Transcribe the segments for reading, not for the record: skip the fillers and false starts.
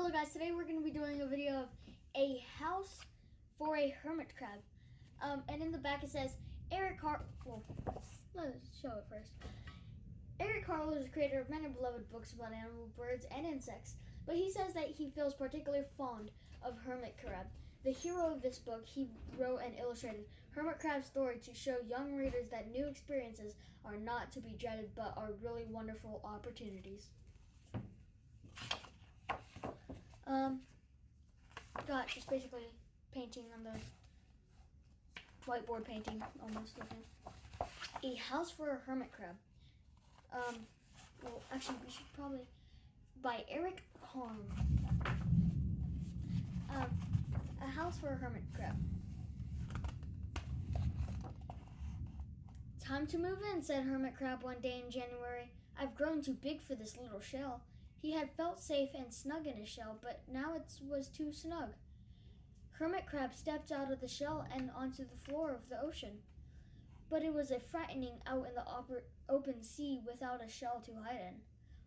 Hello guys, today we're going to be doing a video of a house for a hermit crab. And in the back it says, well, let's show it first. Carle is the creator of many beloved books about animals, birds, and insects. But he says that he feels particularly fond of hermit crab. The hero of this book, he wrote and illustrated hermit crab's story to show young readers that new experiences are not to be dreaded but are really wonderful opportunities. Got just basically painting on the whiteboard painting, almost looking. A house for a hermit crab. Well, actually, we should probably by Carle. A house for a hermit crab. Time to move in, said Hermit Crab one day in January. I've grown too big for this little shell. He had felt safe and snug in his shell, but now it was too snug. Hermit Crab stepped out of the shell and onto the floor of the ocean. But it was a frightening out in the open sea without a shell to hide in.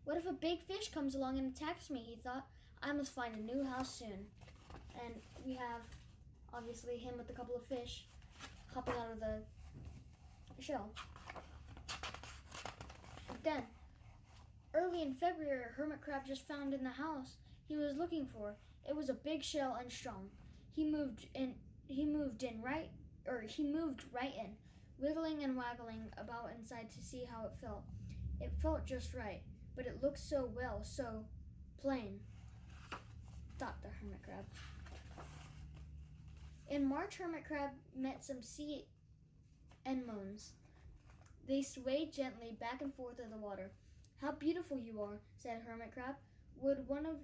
What if a big fish comes along and attacks me, he thought. I must find a new house soon. And we have, obviously, him with a couple of fish hopping out of the shell. Then, early in February, Hermit Crab just found in the house he was looking for. It was a big shell and strong. He moved right in, wiggling and waggling about inside to see how it felt. It felt just right, but it looked so well, so plain, thought the Hermit Crab. In March, Hermit Crab met some sea anemones. They swayed gently back and forth in the water. How beautiful you are, said Hermit Crab. Would one of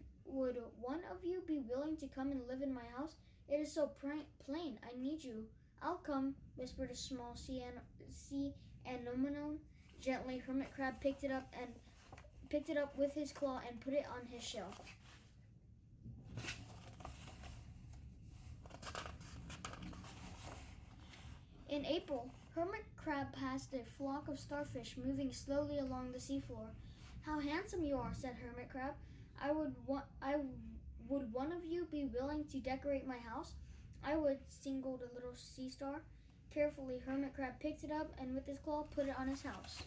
you be willing to come and live in my house? It is so plain. I need you. I'll come, whispered a small sea anemone. Gently, Hermit Crab picked it up with his claw and put it on his shell. In April, Hermit Crab passed a flock of starfish moving slowly along the seafloor. How handsome you are, said Hermit Crab. Would one of you be willing to decorate my house? I would, singled a little sea star. Carefully, Hermit Crab picked it up and with his claw put it on his house.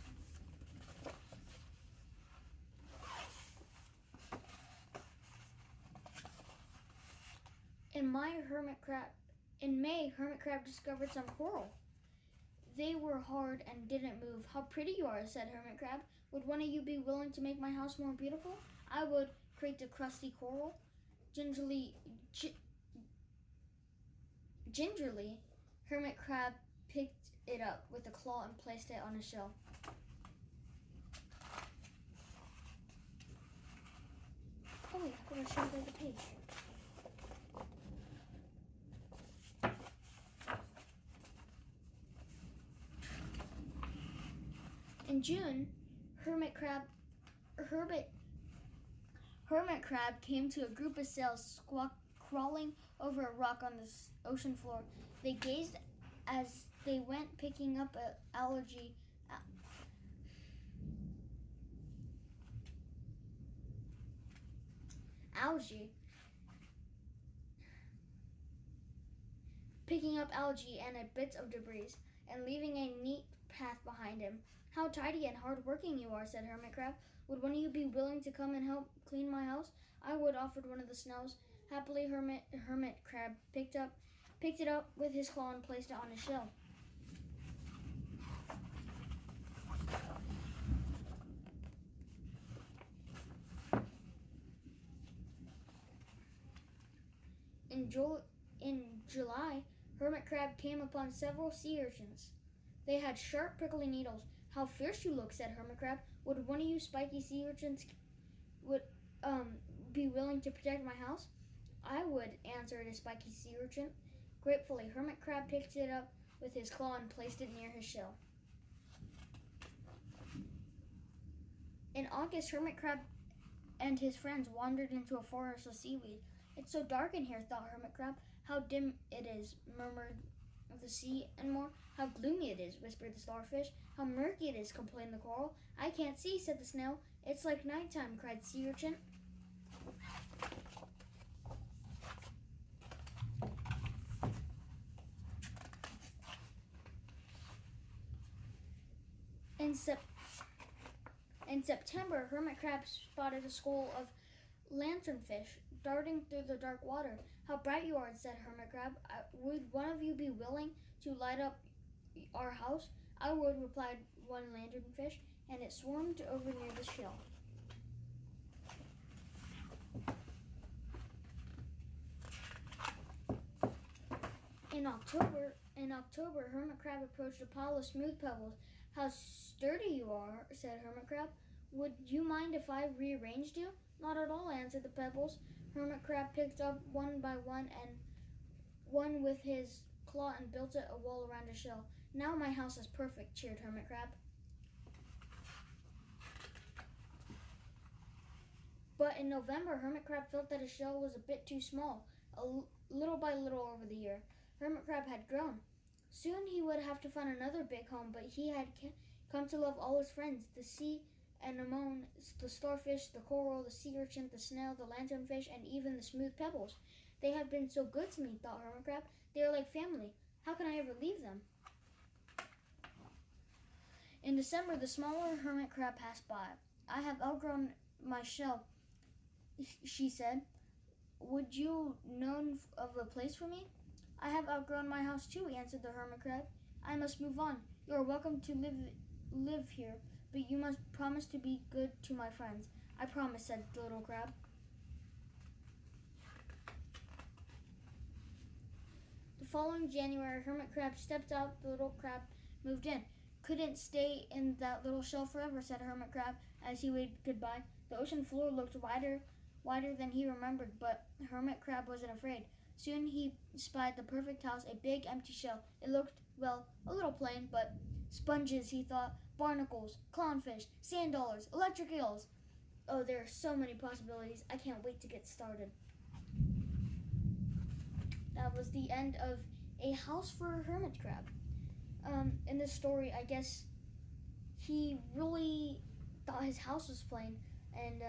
In May, Hermit Crab discovered some coral. They were hard and didn't move. How pretty you are, said Hermit Crab. Would one of you be willing to make my house more beautiful? I would, creaked the crusty coral. Gingerly, Hermit Crab picked it up with a claw and placed it on his shell. Oh wait, I'm going to show you the page. In June, Hermit Crab came to a group of sails crawling over a rock on the ocean floor. They gazed as they went, picking up algae. Picking up algae and bits of debris, and leaving a neat path behind him. How tidy and hard-working you are, said Hermit Crab. Would one of you be willing to come and help clean my house? I would, offered one of the snails. Happily, Hermit Crab picked it up with his claw and placed it on his shell. In July, Hermit Crab came upon several sea urchins. They had sharp, prickly needles. How fierce you look, said Hermit Crab. Would one of you spiky sea urchins be willing to protect my house? I would, answered a spiky sea urchin. Gratefully, Hermit Crab picked it up with his claw and placed it near his shell. In August, Hermit Crab and his friends wandered into a forest of seaweed. It's so dark in here, thought Hermit Crab. How dim it is, murmured the sea anemone. How gloomy it is, whispered the starfish. How murky it is, complained the coral. I can't see, said the snail. It's like nighttime, cried sea urchin. In September, hermit crab spotted a school of lanternfish darting through the dark water. "How bright you are," said hermit crab. "Would one of you be willing to light up our house?" "I would," replied one lanternfish, and it swarmed over near the shell. In October, hermit crab approached a pile of smooth pebbles. "How sturdy you are," said hermit crab. "Would you mind if I rearranged you?" "Not at all," answered the pebbles. Hermit crab picked up one by one and one with his claw and built a wall around his shell. "Now my house is perfect," cheered hermit crab. But in November, hermit crab felt that his shell was a bit too small. Little by little over the year, hermit crab had grown. Soon he would have to find another big home, but he had come to love all his friends, the sea anemone, the starfish, the coral, the sea urchin, the snail, the lanternfish, and even the smooth pebbles. "They have been so good to me," thought hermit crab. "They are like family. How can I ever leave them?" In December, the smaller hermit crab passed by. "I have outgrown my shell," she said. "Would you know of a place for me?" "I have outgrown my house too," answered the hermit crab. "I must move on. You are welcome to live here, but you must promise to be good to my friends." "I promise," said the little crab. The following January, hermit crab stepped out. The little crab moved in. "Couldn't stay in that little shell forever," said hermit crab as he waved goodbye. The ocean floor looked wider than he remembered, but hermit crab wasn't afraid. Soon he spied the perfect house, a big empty shell. It looked, well, a little plain, but sponges, he thought, barnacles, clownfish, sand dollars, electric eels. Oh, there are so many possibilities. I can't wait to get started. That was the end of A House for a Hermit Crab. In this story, I guess he really thought his house was plain, and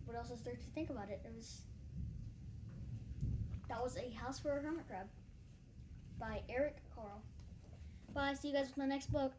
what else is there to think about it? That was A House for a Hermit Crab by Carle. Bye. See you guys with my next book.